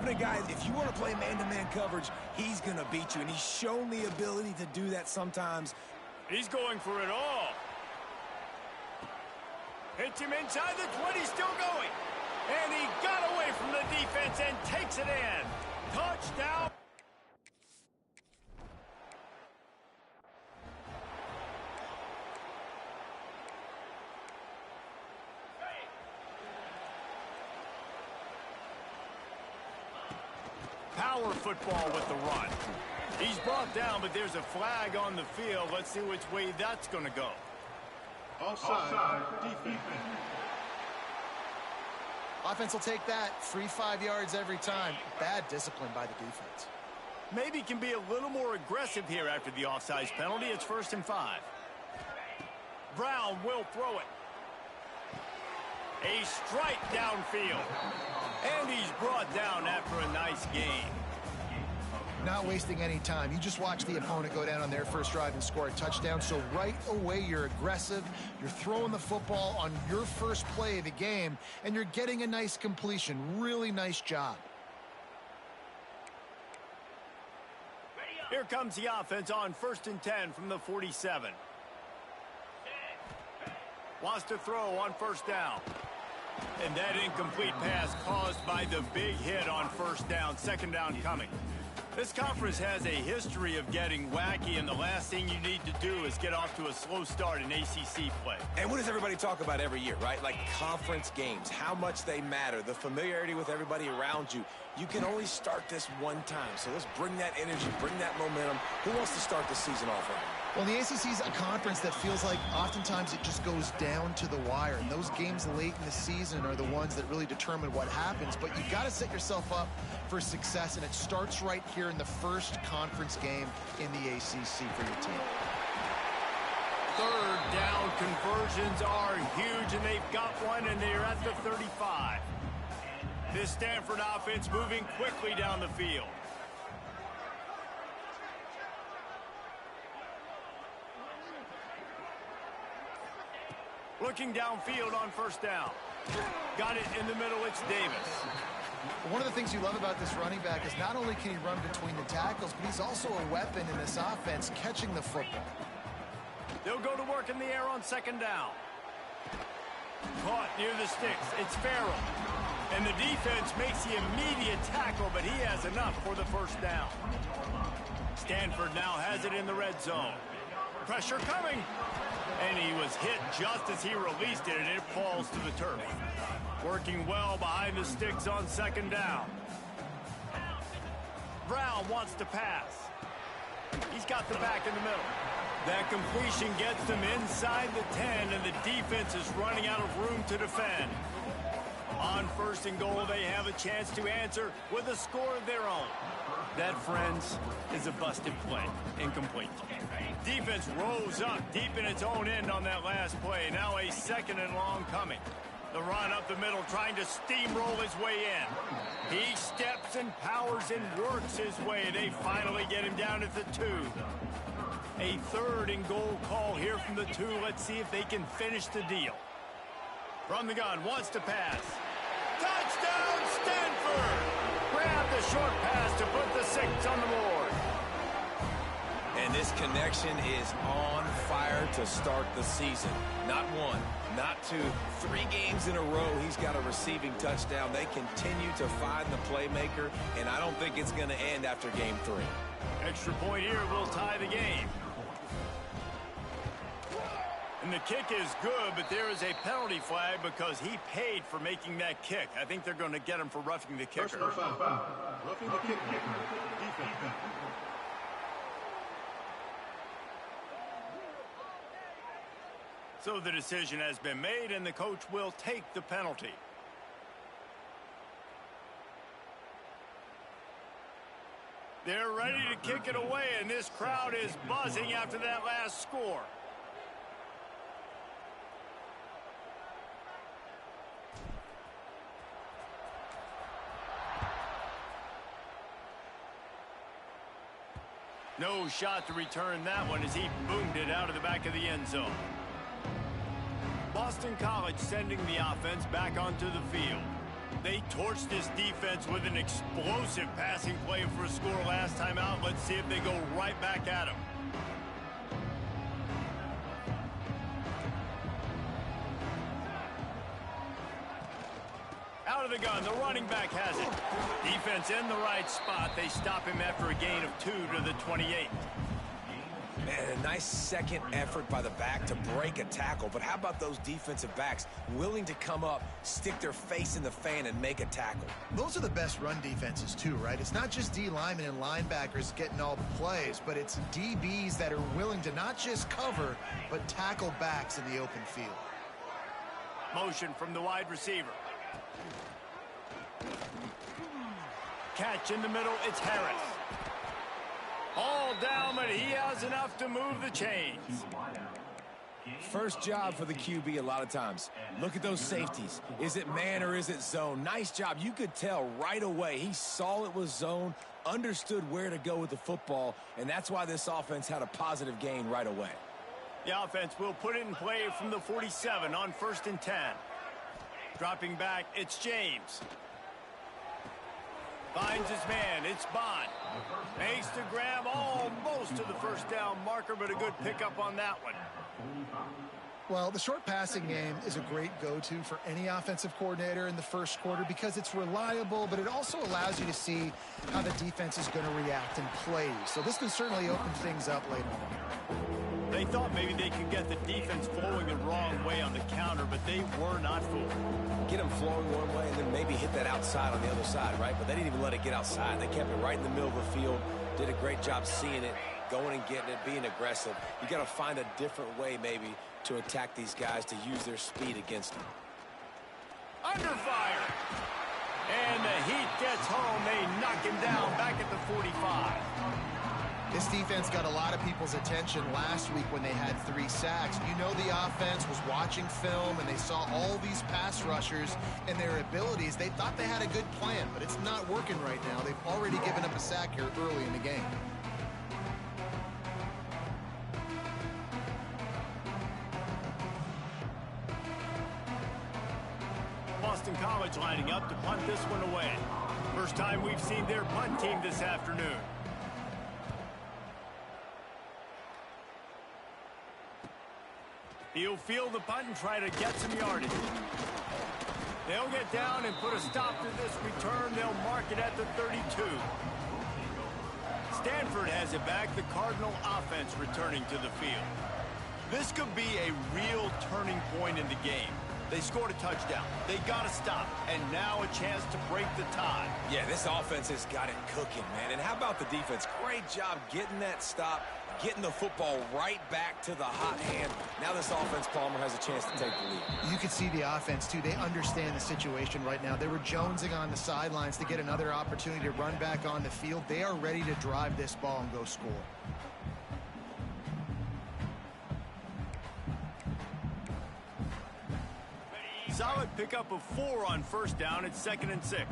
having a guy, if you want to play man-to-man coverage, he's going to beat you, and he's shown the ability to do that sometimes. He's going for it all. Hits him inside the 20, still going. And he got away from the defense and takes it in. Touchdown. Power football with the run. He's brought down, but there's a flag on the field. Let's see which way that's going to go. Offside, defense. Offense will take that. Free 5 yards every time. Bad discipline by the defense. Maybe can be a little more aggressive here after the offsides penalty. It's 1st and 5. Brown will throw it. A strike downfield. And he's brought down after a nice gain. Not wasting any time. You just watch the opponent go down on their first drive and score a touchdown. So right away, you're aggressive. You're throwing the football on your first play of the game, and you're getting a nice completion. Really nice job. Here comes the offense on 1st and 10 from the 47. Wants to throw on 1st down. And that incomplete pass caused by the big hit on 1st down. 2nd down coming. This conference has a history of getting wacky, and the last thing you need to do is get off to a slow start in ACC play. And what does everybody talk about every year, right? Like conference games, how much they matter, the familiarity with everybody around you. You can only start this one time, so let's bring that energy, bring that momentum. Who wants to start the season off right? Well, the ACC is a conference that feels like oftentimes it just goes down to the wire. And those games late in the season are the ones that really determine what happens. But you got to set yourself up for success, and it starts right here in the first conference game in the ACC for your team. 3rd down conversions are huge, and they've got one, and they're at the 35. This Stanford offense moving quickly down the field. Looking downfield on 1st down. Got it in the middle, it's Davis. One of the things you love about this running back is not only can he run between the tackles, but he's also a weapon in this offense, catching the football. They'll go to work in the air on 2nd down. Caught near the sticks, it's Farrell. And the defense makes the immediate tackle, but he has enough for the 1st down. Stanford now has it in the red zone. Pressure coming. And he was hit just as he released it, and it falls to the turf. Working well behind the sticks on 2nd down. Brown wants to pass. He's got the back in the middle. That completion gets them inside the 10, and the defense is running out of room to defend. On 1st and goal, they have a chance to answer with a score of their own. That, friends, is a busted play. Incomplete. Defense rose up deep in its own end on that last play. Now a 2nd and long coming. The run up the middle, trying to steamroll his way in. He steps and powers and works his way. They finally get him down at the 2. A 3rd and goal call here from the 2. Let's see if they can finish the deal. From the gun, wants to pass. Touchdown, Stanford! Grab the short pass to put the 6 on the board. And this connection is on fire to start the season. Not 1, not 2, 3 games in a row he's got a receiving touchdown. They continue to find the playmaker, and I don't think it's going to end after game 3. Extra point here will tie the game. And the kick is good, but there is a penalty flag because he paid for making that kick. I think they're going to get him for roughing the kicker. Roughing the kicker. Defense. So the decision has been made, and the coach will take the penalty. They're ready to kick it away, and this crowd is buzzing after that last score. No shot to return that one as he boomed it out of the back of the end zone. Boston College sending the offense back onto the field. They torched this defense with an explosive passing play for a score last time out. Let's see if they go right back at him. Out of the gun, the running back has it. Defense in the right spot. They stop him after a gain of 2 to the 28. Man, a nice second effort by the back to break a tackle. But how about those defensive backs willing to come up, stick their face in the fan, and make a tackle? Those are the best run defenses too, right? It's not just D linemen and linebackers getting all the plays, but it's DBs that are willing to not just cover, but tackle backs in the open field. Motion from the wide receiver. Catch in the middle, it's Harris. All down, but he has enough to move the chains. First job for the QB a lot of times. Look at those safeties. Is it man or is it zone? Nice job. You could tell right away. He saw it was zone, understood where to go with the football, and that's why this offense had a positive gain right away. The offense will put it in play from the 47 on 1st and 10. Dropping back, it's James. Finds his man, it's Bond. Makes the grab almost to the first down marker, but a good pickup on that one. Well, the short passing game is a great go-to for any offensive coordinator in the first quarter because it's reliable, but it also allows you to see how the defense is going to react and play. So this can certainly open things up later on. They thought maybe they could get the defense flowing the wrong way on the counter, but they were not fooled. Get them flowing one way and then maybe hit that outside on the other side, right? But they didn't even let it get outside. They kept it right in the middle of the field, did a great job seeing it, going and getting it, being aggressive. You got to find a different way maybe to attack these guys to use their speed against them. Under fire. And the heat gets home. They knock him down back at the 45. This defense got a lot of people's attention last week when they had 3 sacks. You know the offense was watching film and they saw all these pass rushers and their abilities. They thought they had a good plan, but it's not working right now. They've already given up a sack here early in the game. Boston College lining up to punt this one away. First time we've seen their punt team this afternoon. He'll field the punt and try to get some yardage. They'll get down and put a stop to this return. They'll mark it at the 32. Stanford has it back. The Cardinal offense returning to the field. This could be a real turning point in the game. They scored a touchdown. They got to stop. And now a chance to break the tie. Yeah, this offense has got it cooking, man. And how about the defense? Great job getting that stop, getting the football right back to the hot hand. Now this offense, Palmer, has a chance to take the lead. You can see the offense, too. They understand the situation right now. They were jonesing on the sidelines to get another opportunity to run back on the field. They are ready to drive this ball and go score. Solid pickup of 4 on first down. It's 2nd and 6.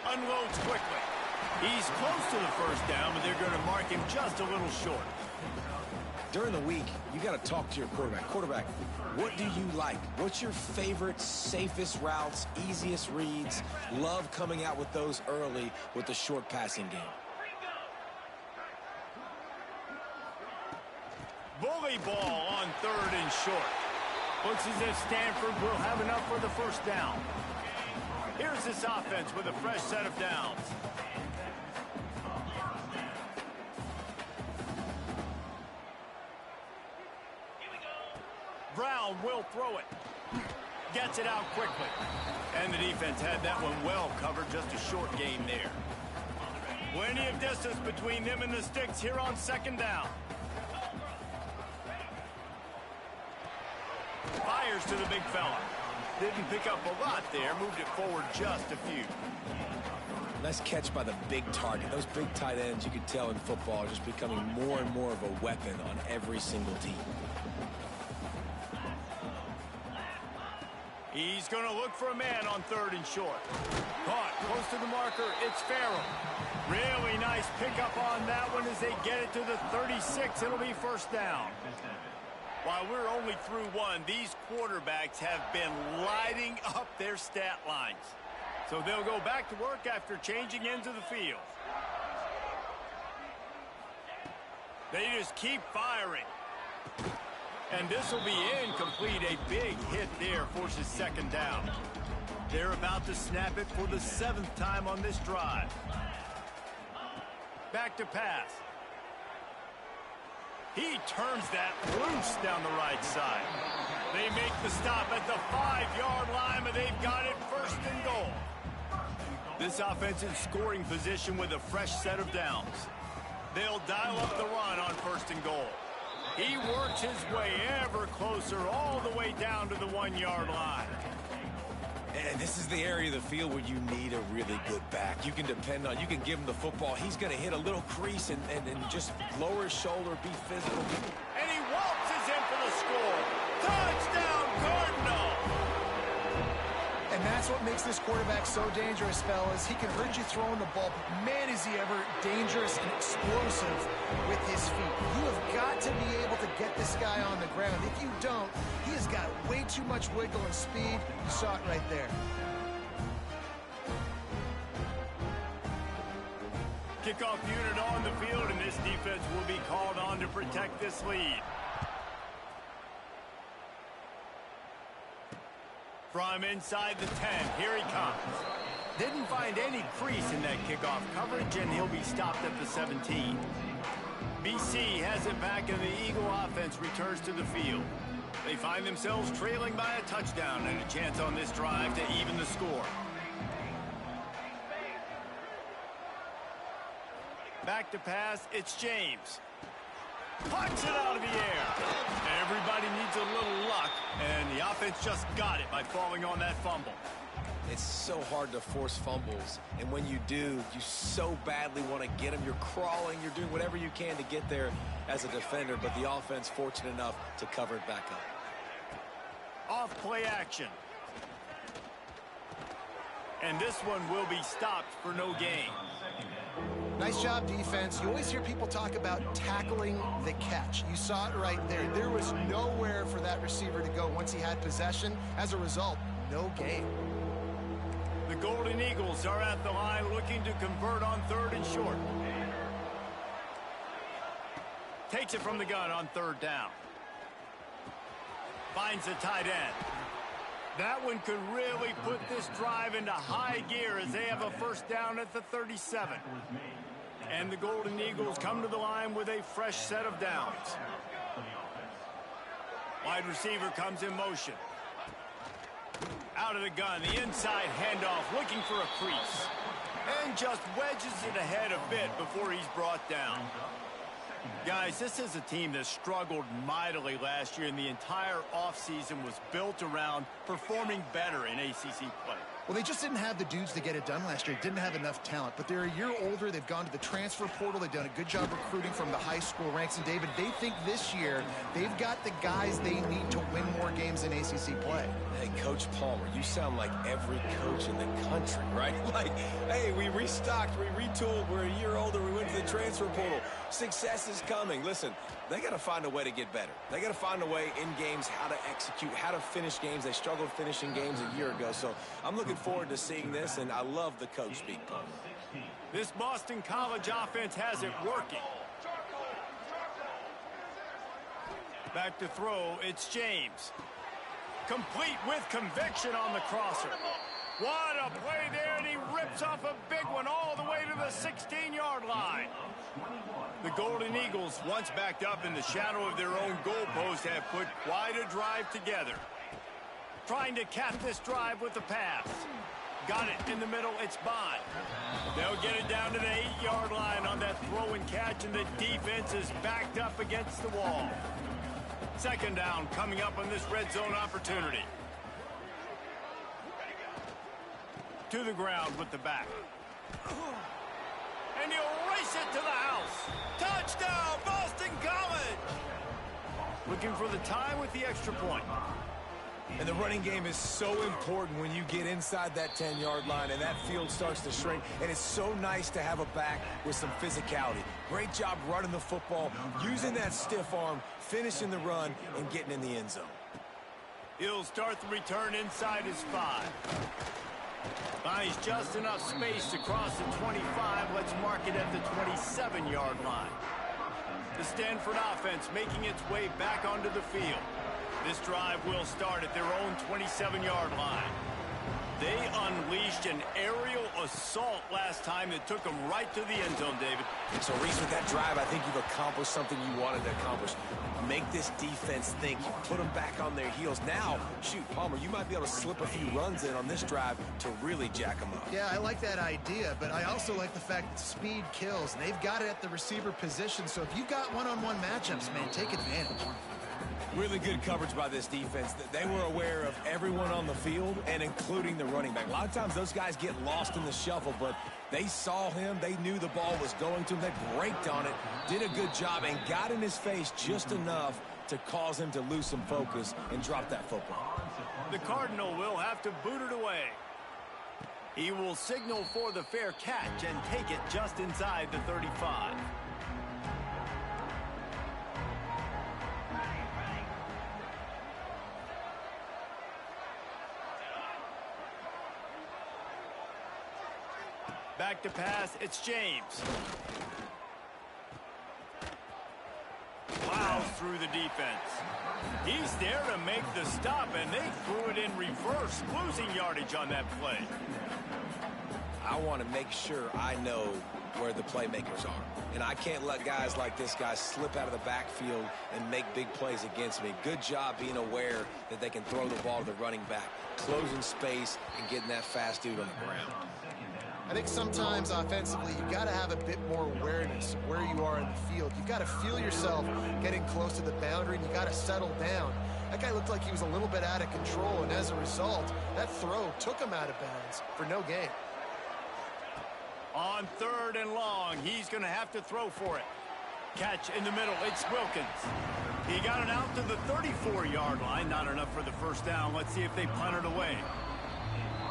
Unloads quickly. He's close to the first down, but they're going to mark him just a little short. During the week, you got to talk to your quarterback. Quarterback, what do you like? What's your favorite, safest routes, easiest reads? Love coming out with those early with the short passing game. Bully ball on 3rd and short. Looks as if Stanford will have enough for the first down. Here's this offense with a fresh set of downs. Brown will throw it. Gets it out quickly. And the defense had that one well covered. Just a short gain there. Plenty of distance between them and the sticks here on 2nd down. Fires to the big fella. Didn't pick up a lot there. Moved it forward just a few. Nice catch by the big target. Those big tight ends, you can tell in football, are just becoming more and more of a weapon on every single team. He's going to look for a man on 3rd and short. Caught close to the marker. It's Farrell. Really nice pickup on that one as they get it to the 36. It'll be first down. While we're only through one, these quarterbacks have been lighting up their stat lines. So they'll go back to work after changing into the field. They just keep firing. And this will be incomplete. A big hit there forces second down. They're about to snap it for the 7th time on this drive. Back to pass. He turns that loose down the right side. They make the stop at the 5-yard line, but they've got it first and goal. This offense in scoring position with a fresh set of downs. They'll dial up the run on first and goal. He works his way ever closer all the way down to the 1-yard line. And this is the area of the field where you need a really good back. You can depend on, you can give him the football. He's going to hit a little crease and just lower his shoulder, be physical. And he waltzes in for the score. Touchdown, Cardinal! And that's what makes this quarterback so dangerous, fellas. He can hurt you throwing the ball, but man, is he ever dangerous and explosive with his feet. You have got to be able to get this guy on the ground. If you don't, he has got way too much wiggle and speed. You saw it right there. Kickoff unit on the field, and this defense will be called on to protect this lead. From inside the 10, here he comes. Didn't find any crease in that kickoff coverage, and he'll be stopped at the 17. BC has it back, and the Eagle offense returns to the field. They find themselves trailing by a touchdown and a chance on this drive to even the score. Back to pass, it's James. Pucks it out of the air. Everybody needs a little luck, and the offense just got it by falling on that fumble. It's so hard to force fumbles, and when you do, you so badly want to get them. You're crawling, you're doing whatever you can to get there as a defender, but the offense fortunate enough to cover it back up. Off play action. And this one will be stopped for no gain. Nice job, defense. You always hear people talk about tackling the catch. You saw it right there. There was nowhere for that receiver to go once he had possession. As a result, no gain. The Golden Eagles are at the line looking to convert on 3rd and short. Takes it from the gun on 3rd down. Finds the tight end. That one could really put this drive into high gear as they have a first down at the 37. And the Golden Eagles come to the line with a fresh set of downs. Wide receiver comes in motion. Out of the gun, the inside handoff, looking for a crease. And just wedges it ahead a bit before he's brought down. Guys, this is a team that struggled mightily last year, and the entire offseason was built around performing better in ACC play. Well, they just didn't have the dudes to get it done last year. Didn't have enough talent. But they're a year older. They've gone to the transfer portal. They've done a good job recruiting from the high school ranks. And, David, they think this year they've got the guys they need to win more games in ACC play. Hey, Coach Palmer, you sound like every coach in the country, right? Like, hey, we restocked, we retooled, we're a year older, we went to the transfer portal. Success is coming. Listen, they got to find a way to get better. They got to find a way in games how to execute, how to finish games. They struggled finishing games a year ago. So I'm looking forward to seeing this, and I love the coach speak, Palmer. This Boston College offense has it working. Back to throw, it's James. Complete with conviction on the crosser. What a play there, and he rips off a big one all the way to the 16-yard line. The Golden Eagles, once backed up in the shadow of their own goalpost, have put quite a drive together. Trying to cap this drive with the pass. Got it in the middle, it's Bond. They'll get it down to the 8-yard line on that throw and catch, and the defense is backed up against the wall. Second down coming up on this red zone opportunity. To the ground with the back. And he'll race it to the house. Touchdown, Boston College! Looking for the tie with the extra point. And the running game is so important when you get inside that 10-yard line and that field starts to shrink. And it's so nice to have a back with some physicality. Great job running the football, using that stiff arm, finishing the run, and getting in the end zone. He'll start the return inside his 5. Finds just enough space to cross the 25. Let's mark it at the 27-yard line. The Stanford offense making its way back onto the field. This drive will start at their own 27-yard line. They unleashed an aerial assault last time that took them right to the end zone, David. So, Reese, with that drive, I think you've accomplished something you wanted to accomplish. Make this defense think. You put them back on their heels. Now, shoot, Palmer, you might be able to slip a few runs in on this drive to really jack them up. Yeah, I like that idea, but I also like the fact that speed kills. And they've got it at the receiver position, so if you've got one-on-one matchups, man, take advantage. Really good coverage by this defense. They were aware of everyone on the field and including the running back. A lot of times those guys get lost in the shuffle, but they saw him. They knew the ball was going to him. They braked on it, did a good job, and got in his face just enough to cause him to lose some focus and drop that football. The Cardinal will have to boot it away. He will signal for the fair catch and take it just inside the 35. Back to pass, it's James. Plows through the defense. He's there to make the stop, and they threw it in reverse, losing yardage on that play. I want to make sure I know where the playmakers are. And I can't let guys like this guy slip out of the backfield and make big plays against me. Good job being aware that they can throw the ball to the running back, closing space, and getting that fast dude on the ground. I think sometimes offensively you got to have a bit more awareness of where you are in the field. You got to feel yourself getting close to the boundary, and you got to settle down. That guy looked like he was a little bit out of control, and as a result, that throw took him out of bounds for no gain. On 3rd and long, he's going to have to throw for it. Catch in the middle, it's Wilkins. He got it out to the 34-yard line. Not enough for the first down. Let's see if they punt it away.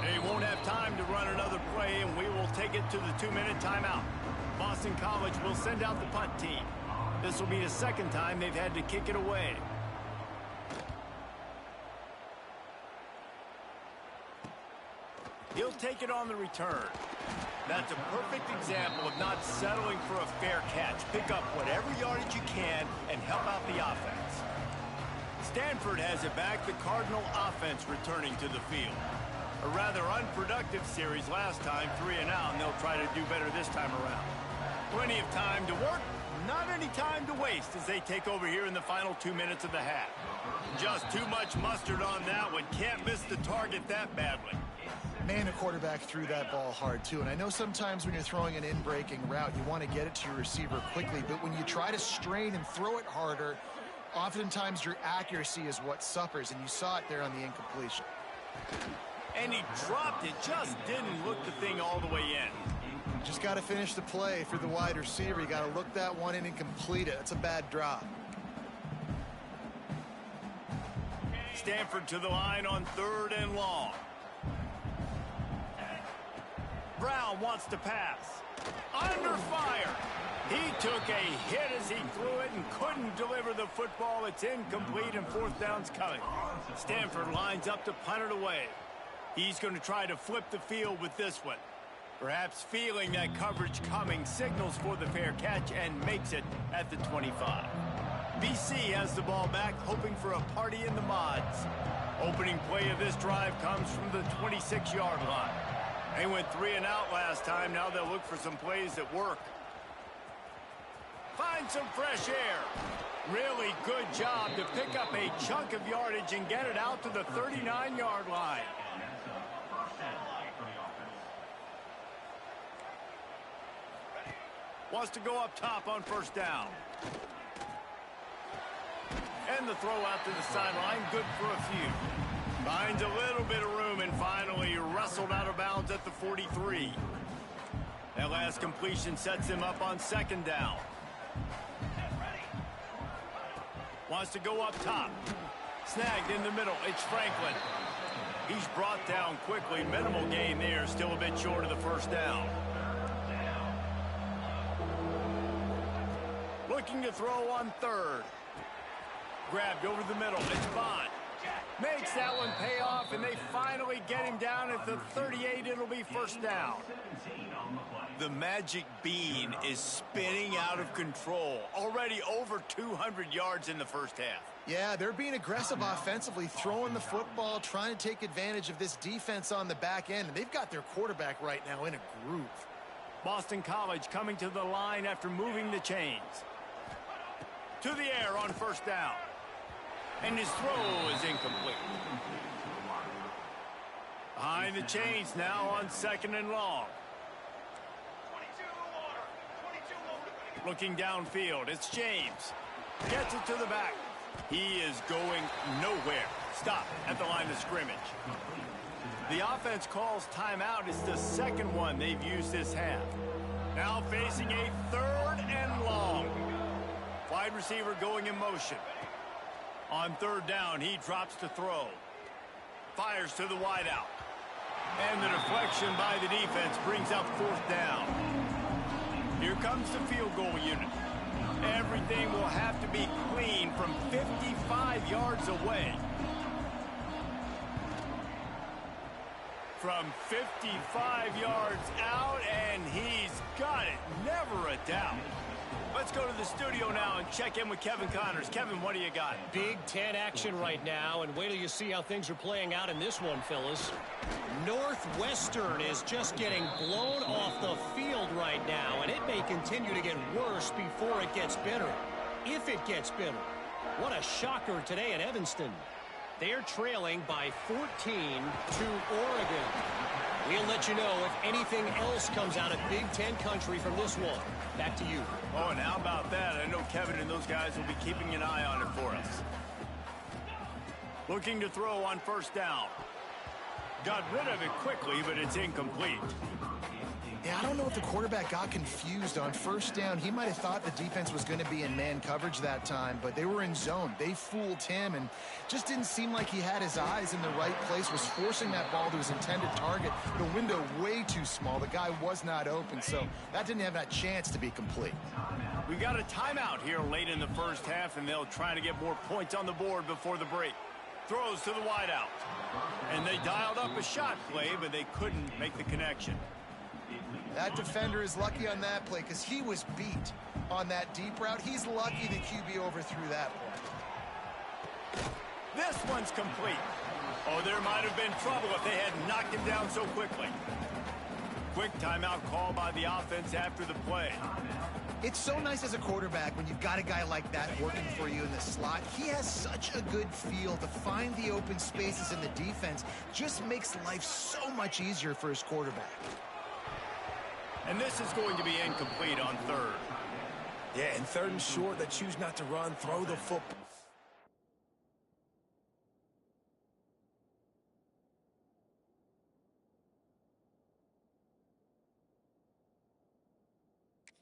They won't have time to run another play, and we will take it to the 2-minute timeout. Boston College will send out the punt team. This will be the second time they've had to kick it away. He'll take it on the return. That's a perfect example of not settling for a fair catch. Pick up whatever yardage you can and help out the offense. Stanford has it back. The Cardinal offense returning to the field. A rather unproductive series last time, 3 and out, and they'll try to do better this time around. Plenty of time to work, not any time to waste as they take over here in the final 2 minutes of the half. Just too much mustard on that one. Can't miss the target that badly. Man, the quarterback threw that ball hard, too. And I know sometimes when you're throwing an in-breaking route, you want to get it to your receiver quickly. But when you try to strain and throw it harder, oftentimes your accuracy is what suffers. And you saw it there on the incompletion. And he dropped it, just didn't look the thing all the way in. Just got to finish the play for the wide receiver. You got to look that one in and complete it. That's a bad drop. Stanford to the line on 3rd and long. Brown wants to pass. Under fire. He took a hit as he threw it and couldn't deliver the football. It's incomplete and 4th down's coming. Stanford lines up to punt it away. He's going to try to flip the field with this one. Perhaps feeling that coverage coming, signals for the fair catch and makes it at the 25. BC has the ball back, hoping for a party in the mods. Opening play of this drive comes from the 26-yard line. They went 3 and out last time. Now they'll look for some plays that work. Find some fresh air. Really good job to pick up a chunk of yardage and get it out to the 39-yard line. Wants to go up top on 1st down. And the throw out to the sideline, good for a few. Finds a little bit of room and finally wrestled out of bounds at the 43. That last completion sets him up on 2nd down. Wants to go up top. Snagged in the middle. It's Franklin. He's brought down quickly. Minimal gain there. Still a bit short of the first down. Looking to throw on third. Grabbed over the middle. It's Bond. Makes that one pay off, and they finally get him down at the 38. It'll be first down. The magic bean is spinning out of control. Already over 200 yards in the first half. Yeah, they're being aggressive offensively, throwing the football, trying to take advantage of this defense on the back end. And they've got their quarterback right now in a groove. Boston College coming to the line after moving the chains. To the air on first down. And his throw is incomplete. Behind the chains now on second and long. Looking downfield, it's James. Gets it to the back. He is going nowhere. Stop at the line of scrimmage. The offense calls timeout. It's the second one they've used this half. Now facing a third and long. Wide receiver going in motion. On third down, he drops to throw. Fires to the wideout. And the deflection by the defense brings up fourth down. Here comes the field goal unit. Everything will have to be clean from 55 yards away. From 55 yards out, and he's got it. Never a doubt. Let's go to the studio now and check in with Kevin Connors. Kevin, what do you got? Big Ten action right now, and wait till you see how things are playing out in this one, Phyllis. Northwestern is just getting blown off the field right now, and it may continue to get worse before it gets better. If it gets better. What a shocker today at Evanston. They're trailing by 14 to Oregon. We'll let you know if anything else comes out of Big Ten country from this one. Back to you. Oh, and how about that? I know Kevin and those guys will be keeping an eye on it for us. Looking to throw on first down. Got rid of it quickly, but it's incomplete. Yeah, I don't know if the quarterback got confused on first down. He might have thought the defense was going to be in man coverage that time, but they were in zone. They fooled him and just didn't seem like he had his eyes in the right place, was forcing that ball to his intended target. The window way too small. The guy was not open, so that didn't have that chance to be complete. We got a timeout here late in the first half, and they'll try to get more points on the board before the break. Throws to the wideout. And they dialed up a shot play, but they couldn't make the connection. That defender is lucky on that play because he was beat on that deep route. He's lucky the QB overthrew that one. This one's complete. Oh, there might have been trouble if they had knocked him down so quickly. Quick timeout call by the offense after the play. It's so nice as a quarterback when you've got a guy like that working for you in the slot. He has such a good feel to find the open spaces in the defense. Just makes life so much easier for his quarterback. And this is going to be incomplete on third. Yeah, and third and short, they choose not to run, throw the football.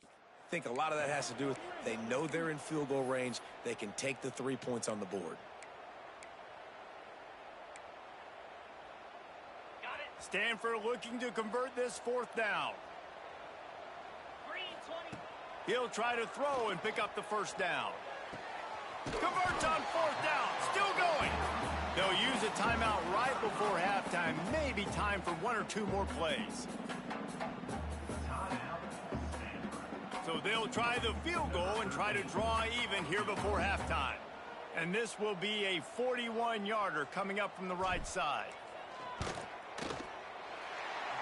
I think a lot of that has to do with they know they're in field goal range. They can take the 3 points on the board. Stanford looking to convert this fourth down. He'll try to throw and pick up the first down. Converts on fourth down. Still going. They'll use a timeout right before halftime. Maybe time for one or two more plays. So they'll try the field goal and try to draw even here before halftime. And this will be a 41-yarder coming up from the right side.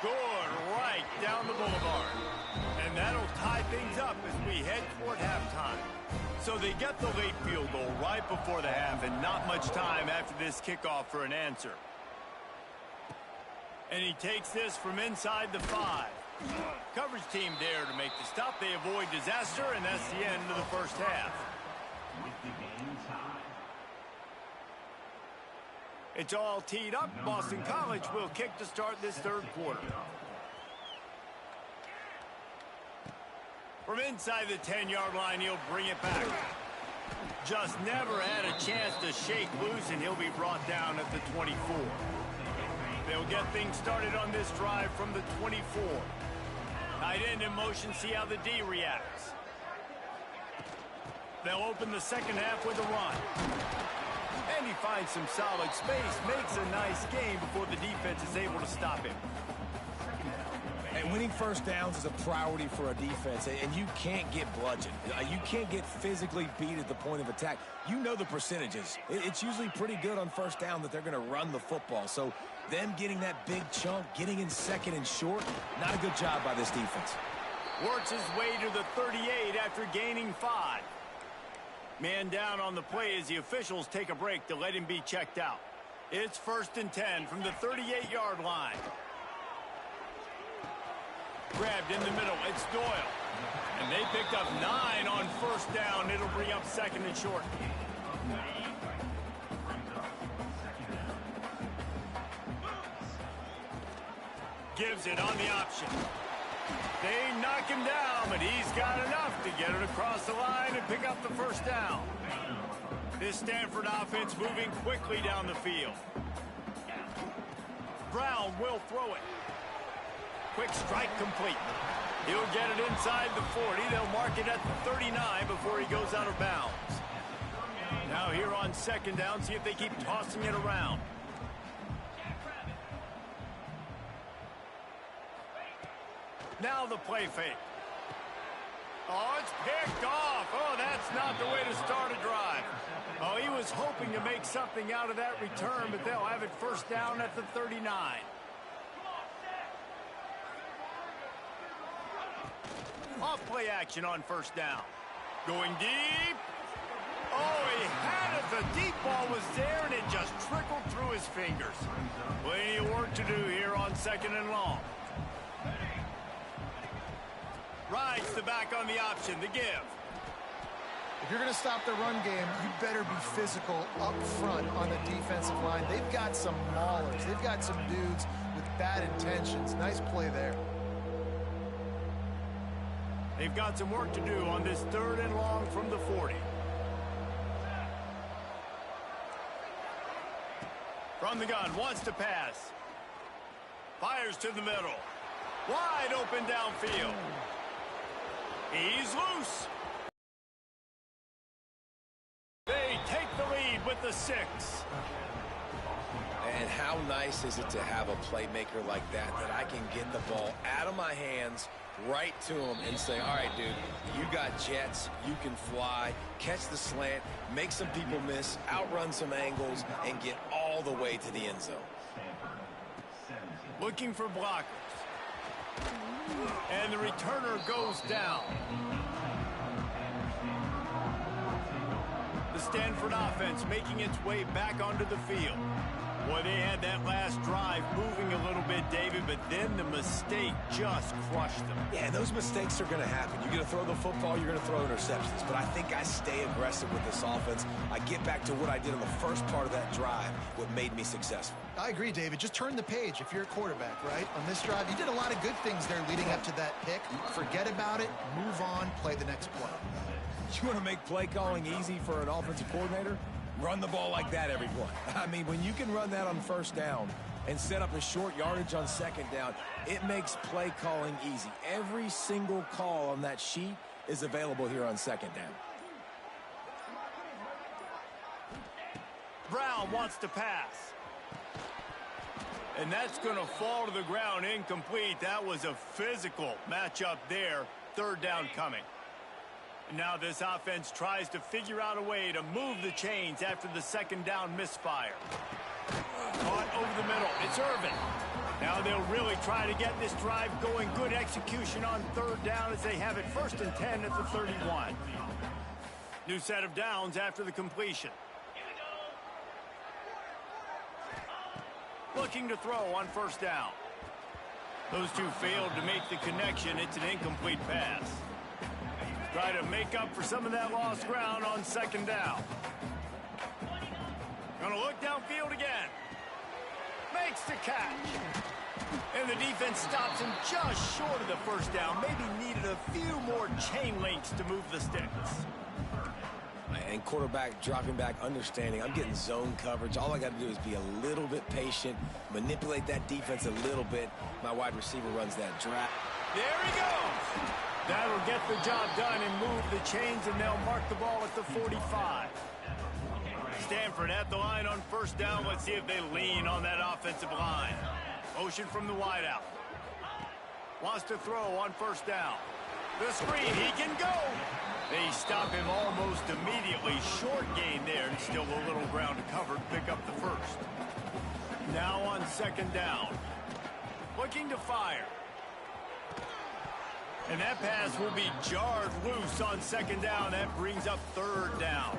Good right down the boulevard. And that'll tie things up as we head toward halftime. So they get the late field goal right before the half and not much time after this kickoff for an answer. And he takes this from inside the 5. Coverage team there to make the stop. They avoid disaster, and that's the end of the first half. It's all teed up. Boston College will kick to start this third quarter. From inside the 10-yard line, he'll bring it back. Just never had a chance to shake loose, and he'll be brought down at the 24. They'll get things started on this drive from the 24. Tight end in motion, see how the D reacts. They'll open the second half with a run. And he finds some solid space, makes a nice gain before the defense is able to stop him. And winning first downs is a priority for a defense, and you can't get bludgeoned. You can't get physically beat at the point of attack. You know the percentages. It's usually pretty good on first down that they're going to run the football. So them getting that big chunk, getting in second and short, not a good job by this defense. Works his way to the 38 after gaining 5. Man down on the play as the officials take a break to let him be checked out. It's 1st and 10 from the 38-yard line. Grabbed in the middle, it's Doyle. And they picked up 9 on first down. It'll bring up second and short. Gives it on the option. They knock him down, but he's got enough to get it across the line and pick up the first down. This Stanford offense moving quickly down the field. Brown will throw it. Quick strike complete. He'll get it inside the 40. They'll mark it at the 39 before he goes out of bounds. Now here on second down, see if they keep tossing it around. Now the play fake. Oh, it's picked off. Oh, that's not the way to start a drive. Oh, he was hoping to make something out of that return, but they'll have it first down at the 39. Off play action on first down. Going deep. Oh, he had it. The deep ball was there, and it just trickled through his fingers. Plenty of work to do here on second and long. Rides the back on the option, the give. If you're going to stop the run game, you better be physical up front on the defensive line. They've got some maulers. They've got some dudes with bad intentions. Nice play there. They've got some work to do on this 3rd and long from the 40. From the gun, wants to pass. Fires to the middle. Wide open downfield. He's loose. They take the lead with the 6. And how nice is it to have a playmaker like that I can get the ball out of my hands right to him and say, all right, dude, you got jets, you can fly, catch the slant, make some people miss, outrun some angles, and get all the way to the end zone. Looking for blockers. And the returner goes down. The Stanford offense making its way back onto the field. Boy, they had that last drive moving a little bit, David, but then the mistake just crushed them. Yeah, those mistakes are going to happen. You're going to throw the football, you're going to throw interceptions. But I think I stay aggressive with this offense. I get back to what I did on the first part of that drive, what made me successful. I agree, David. Just turn the page if you're a quarterback, right? On this drive, you did a lot of good things there leading up to that pick. Forget about it, move on, play the next play. You want to make play calling easy for an offensive coordinator? Run the ball like that every play. I mean, when you can run that on first down and set up a short yardage on second down, it makes play calling easy. Every single call on that sheet is available here on second down. Brown wants to pass. And that's going to fall to the ground incomplete. That was a physical matchup there. 3rd down coming. Now this offense tries to figure out a way to move the chains after the second down misfire. Caught over the middle. It's Irvin. Now they'll really try to get this drive going. Good execution on 3rd down as they have it 1st and 10 at the 31. New set of downs after the completion. Looking to throw on first down. Those two failed to make the connection. It's an incomplete pass. Try to make up for some of that lost ground on second down. Gonna look downfield again. Makes the catch. And the defense stops him just short of the first down. Maybe needed a few more chain links to move the sticks. and quarterback dropping back, understanding I'm getting zone coverage. All I got to do is be a little bit patient, manipulate that defense a little bit. My wide receiver runs that drag. There he goes. That'll get the job done and move the chains, and they'll mark the ball at the 45. Stanford at the line on first down. Let's see if they lean on that offensive line. Motion from the wideout. Wants to throw on first down. The screen, he can go. They stop him almost immediately. Short gain there, and still a little ground to cover to pick up the first. Now on second down. Looking to fire. And that pass will be jarred loose on second down. That brings up third down.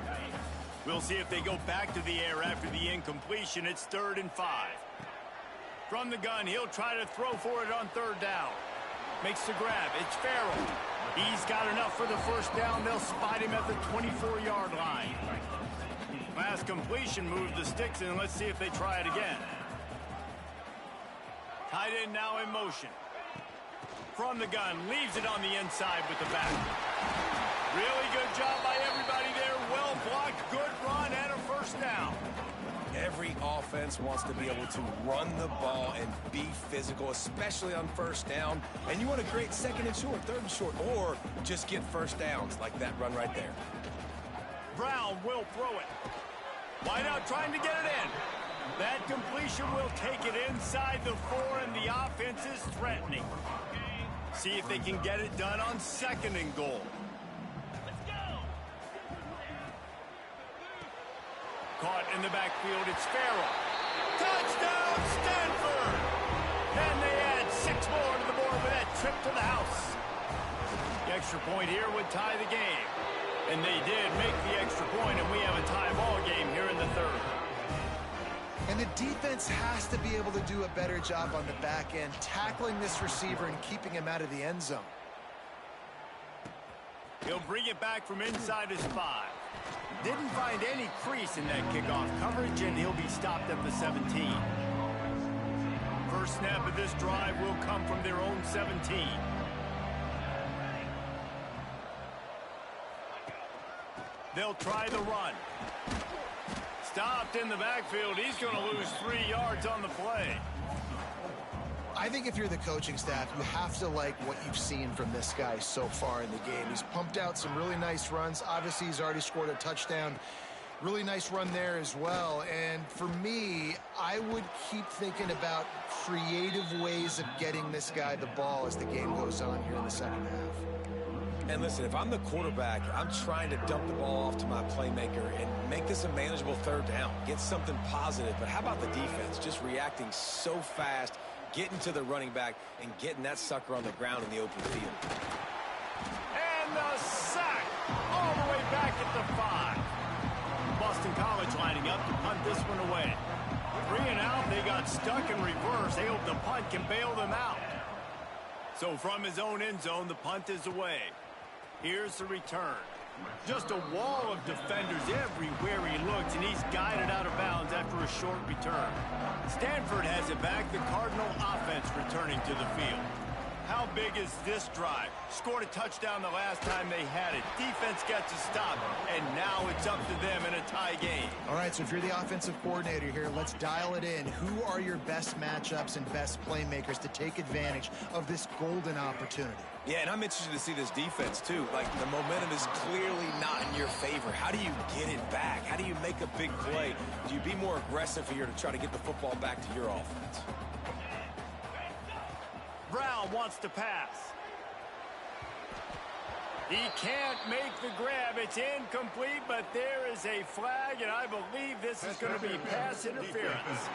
We'll see if they go back to the air after the incompletion. It's 3rd and 5. From the gun, he'll try to throw for it on third down. Makes the grab. It's Farrell. He's got enough for the first down. They'll spot him at the 24-yard line. Last completion moved the sticks, and let's see if they try it again. Tight end now in motion. From the gun, leaves it on the inside with the back. Really good job by everybody there. Well blocked, good run, and a first down. Every offense wants to be able to run the ball and be physical, especially on first down. And you want to create 2nd and short, 3rd and short, or just get first downs like that run right there. Brown will throw it. Wideout trying to get it in. That completion will take it inside the 4, and the offense is threatening. See if they can get it done on 2nd and goal. Caught in the backfield, it's Farrell. Touchdown, Stanford! And they add 6 more to the board with that trip to the house. The extra point here would tie the game. And they did make the extra point, and we have a tie ball game here in the 3rd. And the defense has to be able to do a better job on the back end, tackling this receiver and keeping him out of the end zone. He'll bring it back from inside his 5. Didn't find any crease in that kickoff coverage, and he'll be stopped at the 17. First snap of this drive will come from their own 17. They'll try the run. Stopped in the backfield. He's going to lose 3 yards on the play. I think if you're the coaching staff, you have to like what you've seen from this guy so far in the game. He's pumped out some really nice runs. Obviously, he's already scored a touchdown. Really nice run there as well. And for me, I would keep thinking about creative ways of getting this guy the ball as the game goes on here in the second half. And listen, if I'm the quarterback, I'm trying to dump the ball off to my playmaker and make this a manageable 3rd down. Get something positive. But how about the defense? Just reacting so fast, getting to the running back, and getting that sucker on the ground in the open field. And the sack all the way back at the 5. Boston College lining up to punt this one away. 3 and out, they got stuck in reverse. They hope the punt can bail them out. So from his own end zone, the punt is away. Here's the return. Just a wall of defenders everywhere he looks, and he's guided out of bounds after a short return. Stanford has it back, the Cardinal offense returning to the field. How big is this drive? Scored a touchdown the last time they had it. Defense gets a stop, and now it's up to them in a tie game. All right, so if you're the offensive coordinator here, let's dial it in. Who are your best matchups and best playmakers to take advantage of this golden opportunity? Yeah, and I'm interested to see this defense, too. Like, the momentum is clearly not in your favor. How do you get it back? How do you make a big play? Do you be more aggressive here to try to get the football back to your offense? Brown wants to pass. He can't make the grab. It's incomplete, but there is a flag, and I believe this is going to be pass interference.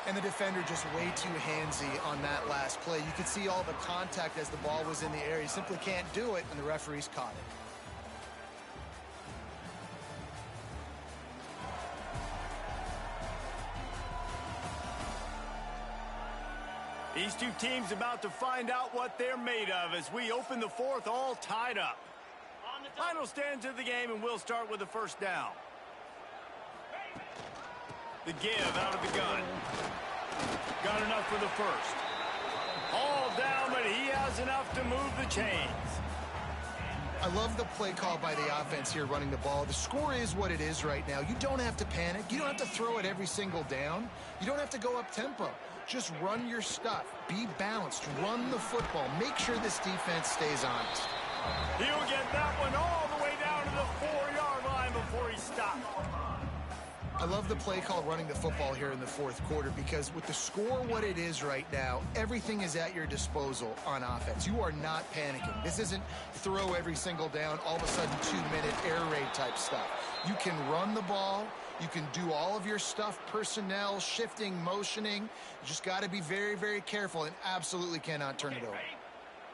And the defender just way too handsy on that last play. You could see all the contact as the ball was in the air. He simply can't do it, and the referee's caught it. These two teams about to find out what they're made of as we open the 4th, all tied up. Final stands of the game, and we'll start with the first down. The give out of the gun. Got enough for the first. All down, but he has enough to move the chains. I love the play call by the offense here running the ball. The score is what it is right now. You don't have to panic. You don't have to throw it every single down. You don't have to go up tempo. Just run your stuff. Be balanced. Run the football. Make sure this defense stays honest. He'll get that one all the way down to the 4-yard line before he stops. I love the play call running the football here in the fourth quarter because with the score what it is right now, everything is at your disposal on offense. You are not panicking. This isn't throw every single down, all of a sudden 2-minute air raid type stuff. You can run the ball. You can do all of your stuff, personnel, shifting, motioning. You just got to be very, very careful and absolutely cannot turn it over.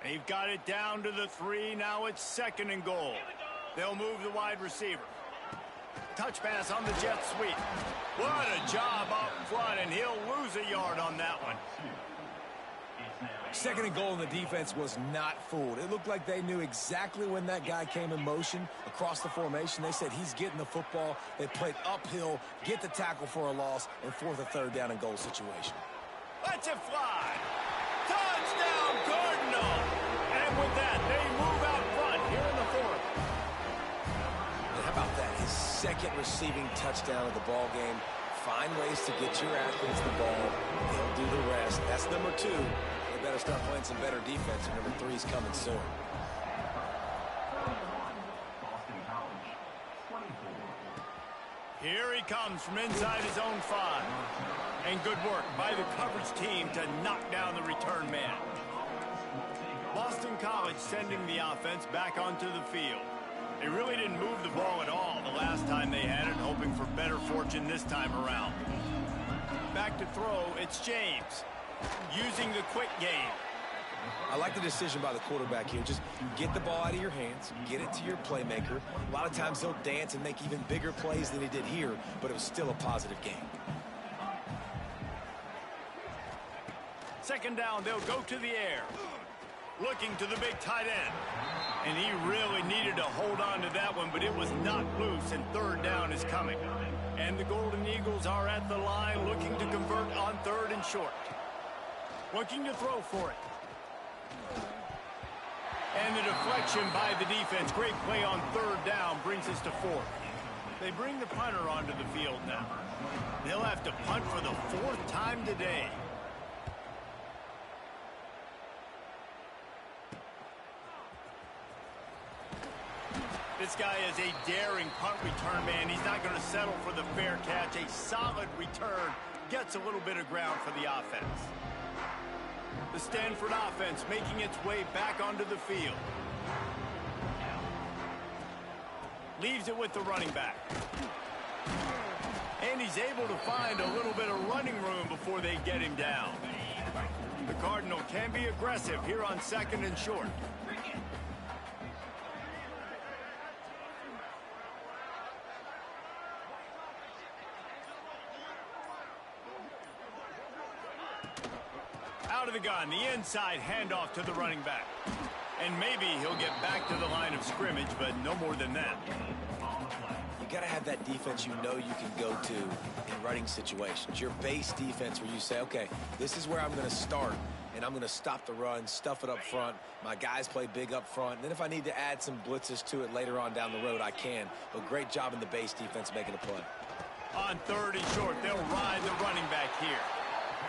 They've got it down to the 3. Now it's 2nd and goal. They'll move the wide receiver. Touch pass on the jet sweep. What a job up front, and he'll lose a yard on that one. 2nd and goal, and the defense was not fooled. It looked like they knew exactly when that guy came in motion across the formation. They said he's getting the football. They played uphill, get the tackle for a loss, and force a 3rd down and goal situation. Let's it fly. Touchdown, Cardinal. And with that, they move out front here in the 4th. And how about that? His 2nd receiving touchdown of the ball game. Find ways to get your athletes the ball. They'll do the rest. That's number 2. They better start playing some better defense, and number 3 is coming soon. Here he comes from inside his own 5. And good work by the coverage team to knock down the return man. Boston College sending the offense back onto the field. They really didn't move the ball at all the last time they had it, hoping for better fortune this time around. Back to throw, it's James. Using the quick game. I like the decision by the quarterback here. Just get the ball out of your hands, get it to your playmaker. A lot of times he'll dance and make even bigger plays than he did here, but it was still a positive game. 2nd down, they'll go to the air. Looking to the big tight end. And he really needed to hold on to that one, but it was knocked loose, and 3rd down is coming. And the Golden Eagles are at the line looking to convert on 3rd and short. Looking to throw for it. And the deflection by the defense. Great play on 3rd down brings us to 4th. They bring the punter onto the field now. They'll have to punt for the 4th time today. This guy is a daring punt return man. He's not going to settle for the fair catch. A solid return gets a little bit of ground for the offense. The Stanford offense making its way back onto the field. Leaves it with the running back. And he's able to find a little bit of running room before they get him down. The Cardinal can be aggressive here on 2nd and short. Out of the gun, the inside handoff to the running back. And maybe he'll get back to the line of scrimmage, but no more than that. You got to have that defense you know you can go to in running situations. Your base defense where you say, okay, this is where I'm going to start, and I'm going to stop the run, stuff it up front. My guys play big up front. And then if I need to add some blitzes to it later on down the road, I can. But great job in the base defense making a play. On 3rd and short, they'll ride the running back here.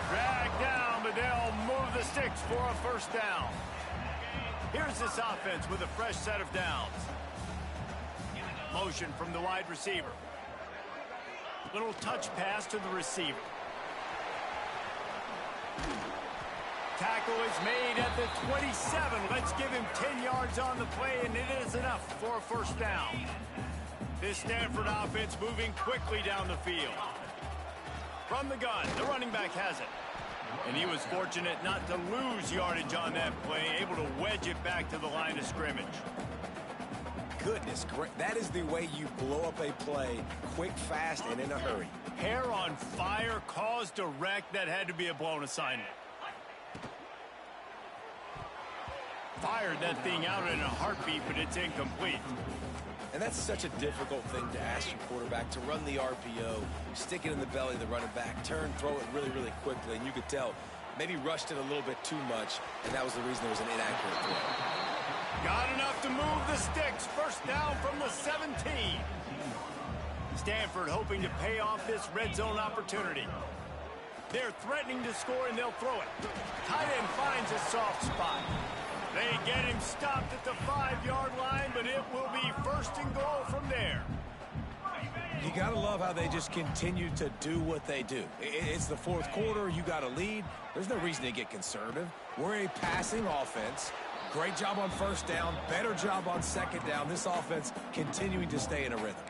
Drag down, but they'll move the sticks for a 1st down. Here's this offense with a fresh set of downs. Motion from the wide receiver. Little touch pass to the receiver. Tackle is made at the 27. Let's give him 10 yards on the play, and it is enough for a 1st down. This Stanford offense moving quickly down the field. From the gun, the running back has it. And he was fortunate not to lose yardage on that play, able to wedge it back to the line of scrimmage. Goodness, that is the way you blow up a play, quick, fast, and in a hurry. Hair on fire, cause direct. That had to be a blown assignment. Fired that thing out in a heartbeat, but it's incomplete. And that's such a difficult thing to ask your quarterback, to run the RPO, stick it in the belly of the running back, turn, throw it really, really quickly. And you could tell, maybe rushed it a little bit too much, and that was the reason there was an inaccurate throw. Got enough to move the sticks. First down from the 17. Stanford hoping to pay off this red zone opportunity. They're threatening to score, and they'll throw it. Tight end finds a soft spot. They get him stopped at the 5-yard line, but it will be first and goal from there. You got to love how they just continue to do what they do. It's the fourth quarter. You got a lead. There's no reason to get conservative. We're a passing offense. Great job on first down. Better job on second down. This offense continuing to stay in a rhythm.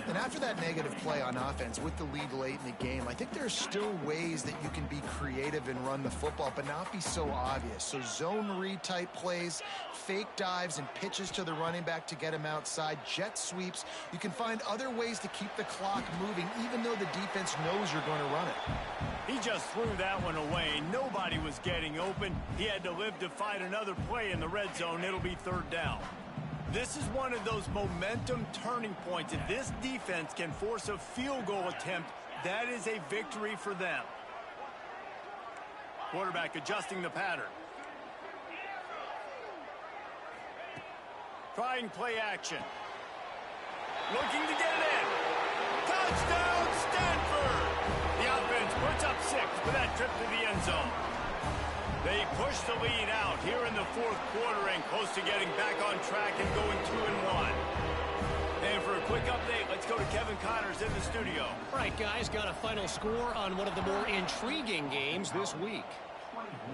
And after that negative play on offense with the lead late in the game, I think there's still ways that you can be creative and run the football, but not be so obvious. So zone read type plays, fake dives and pitches to the running back to get him outside, jet sweeps. You can find other ways to keep the clock moving, even though the defense knows you're going to run it. He just threw that one away. Nobody was getting open. He had to live to fight another play in the red zone. It'll be third down. This is one of those momentum turning points. If this defense can force a field goal attempt, that is a victory for them. Quarterback adjusting the pattern. Trying play action. Looking to get it in. Touchdown, Stanford! The offense puts up 6 with that trip to the end zone. They push the lead out here in the fourth quarter and close to getting back on track and going 2-1. And for a quick update, let's go to Kevin Connors in the studio. All right, guys, got a final score on one of the more intriguing games this week.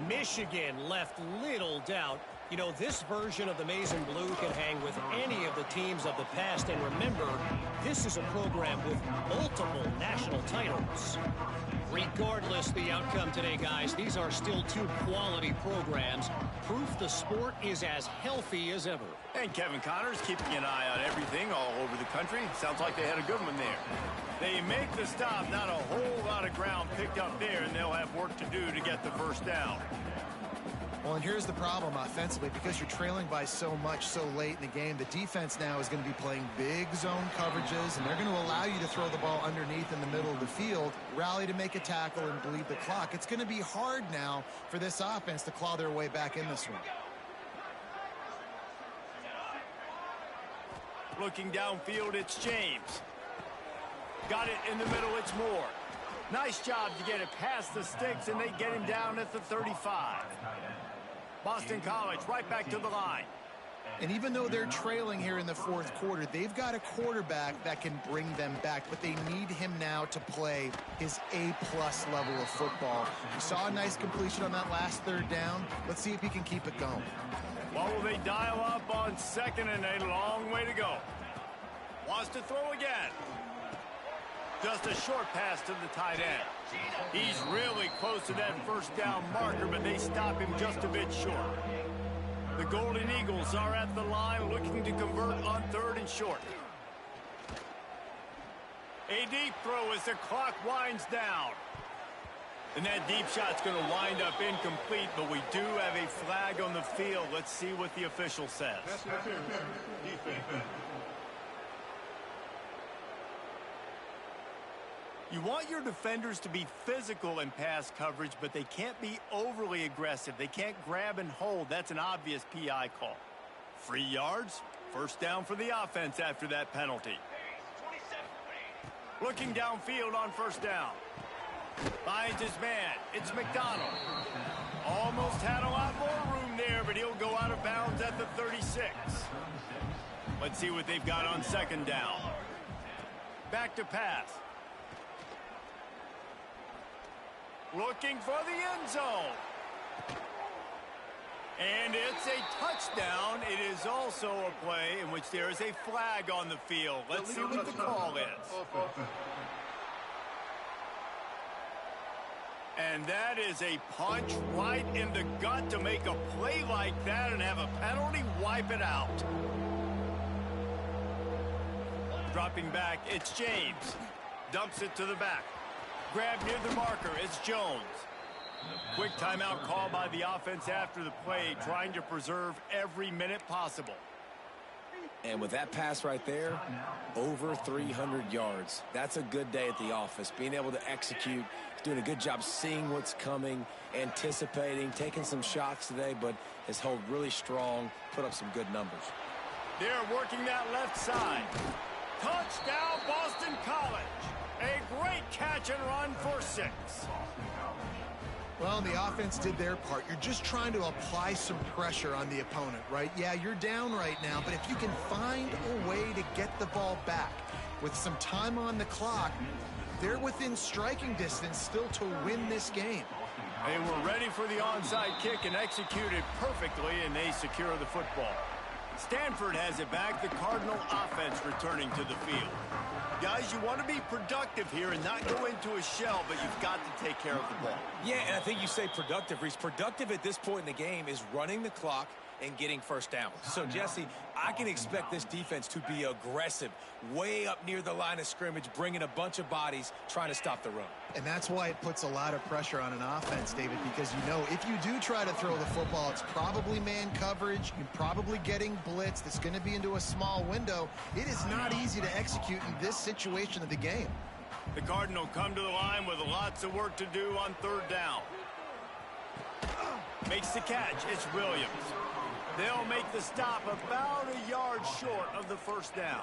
Michigan left little doubt. You know, this version of the Maize and Blue can hang with any of the teams of the past. And remember, this is a program with multiple national titles. Regardless the outcome today, guys, these are still 2 quality programs. Proof the sport is as healthy as ever. And Kevin Connors keeping an eye on everything all over the country. Sounds like they had a good one there. They make the stop, not a whole lot of ground picked up there, and they'll have work to do to get the first down. Well, and here's the problem offensively. Because you're trailing by so much so late in the game, the defense now is going to be playing big zone coverages, and they're going to allow you to throw the ball underneath in the middle of the field, rally to make a tackle, and bleed the clock. It's going to be hard now for this offense to claw their way back in this one. Looking downfield, it's James. Got it in the middle, it's Moore. Nice job to get it past the sticks, and they get him down at the 35. Boston College right back to the line. And even though they're trailing here in the fourth quarter, they've got a quarterback that can bring them back, but they need him now to play his A-plus level of football. We saw a nice completion on that last third down. Let's see if he can keep it going. What will they dial up on second and a long way to go? Wants to throw again. Just a short pass to the tight end. He's really close to that first down marker, but they stop him just a bit short. The Golden Eagles are at the line looking to convert on third and short. A deep throw as the clock winds down. And that deep shot's going to wind up incomplete, but we do have a flag on the field. Let's see what the official says. Defense. You want your defenders to be physical in pass coverage, but they can't be overly aggressive. They can't grab and hold. That's an obvious PI call. 3 yards, first down for the offense after that penalty. Looking downfield on first down. Finds his man. It's McDonald. Almost had a lot more room there, but he'll go out of bounds at the 36. Let's see what they've got on second down. Back to pass. Looking for the end zone. And it's a touchdown. It is also a play in which there is a flag on the field. Let's see what the call is. And that is a punch right in the gut to make a play like that and have a penalty wipe it out. Dropping back, it's James. Dumps it to the back. Grab near the marker, it's Jones. Quick timeout call by the offense after the play, trying to preserve every minute possible. And with that pass right there, over 300 yards. That's a good day at the office. Being able to execute, he's doing a good job seeing what's coming, anticipating, taking some shots today, but has held really strong, put up some good numbers. They're working that left side. Touchdown, Boston College. A great catch and run for 6. Well, the offense did their part. You're just trying to apply some pressure on the opponent, right? Yeah, you're down right now, but if you can find a way to get the ball back with some time on the clock, they're within striking distance still to win this game. They were ready for the onside kick and executed perfectly, and they secure the football. Stanford has it back, the Cardinal offense returning to the field. Guys, you want to be productive here and not go into a shell, but you've got to take care of the ball. Yeah, and I think you say productive, Reese. Productive at this point in the game is running the clock and getting first down. So, Jesse, I can expect this defense to be aggressive, way up near the line of scrimmage, bringing a bunch of bodies, trying to stop the run. And that's why it puts a lot of pressure on an offense, David, because you know if you do try to throw the football, it's probably man coverage, you're probably getting blitzed, it's going to be into a small window. It is not easy to execute in this situation of the game. The Cardinal come to the line with lots of work to do on 3rd down. Makes the catch. It's Williams. They'll make the stop about a yard short of the first down.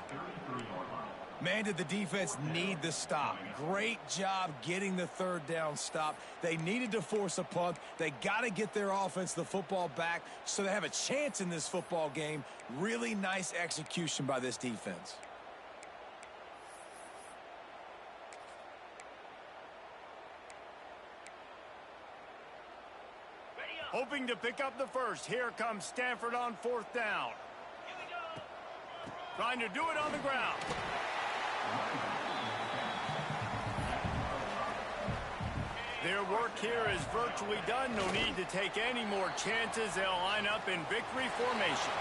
Man, did the defense need the stop. Great job getting the 3rd down stop. They needed to force a punt. They got to get their offense the football back so they have a chance in this football game. Really nice execution by this defense. Hoping to pick up the first. Here comes Stanford on 4th down. Trying to do it on the ground. Their work here is virtually done. No need to take any more chances. They'll line up in victory formation.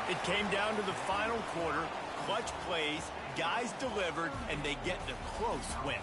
It came down to the final quarter. Clutch plays, guys delivered, and they get the close win.